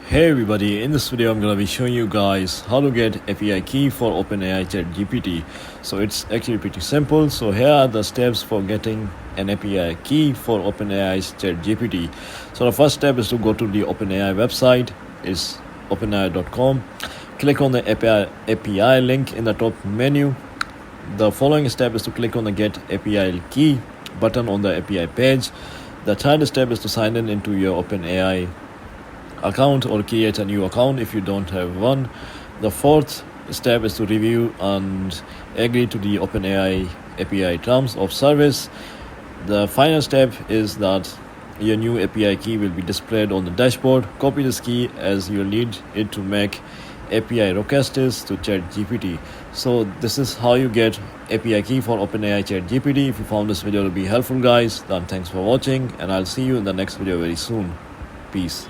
Hey everybody, in this video I'm going to be showing you guys how to get API key for OpenAI ChatGPT. So it's actually pretty simple. So here are the steps for getting an API key for OpenAI's ChatGPT. So the first step is to go to the OpenAI website. It's openai.com. Click on the API link in the top menu. The following step is to click on the Get API Key button on the API page. The third step is to sign in into your OpenAI account or create a new account if you don't have one. The fourth step is to review and agree to the OpenAI API terms of service. The final step is that your new API key will be displayed on the dashboard. Copy this key as you need it to make API requests to ChatGPT. So this is how you get API key for OpenAI ChatGPT. If you found this video to be helpful, guys, then thanks for watching, and I'll see you in the next video very soon. Peace.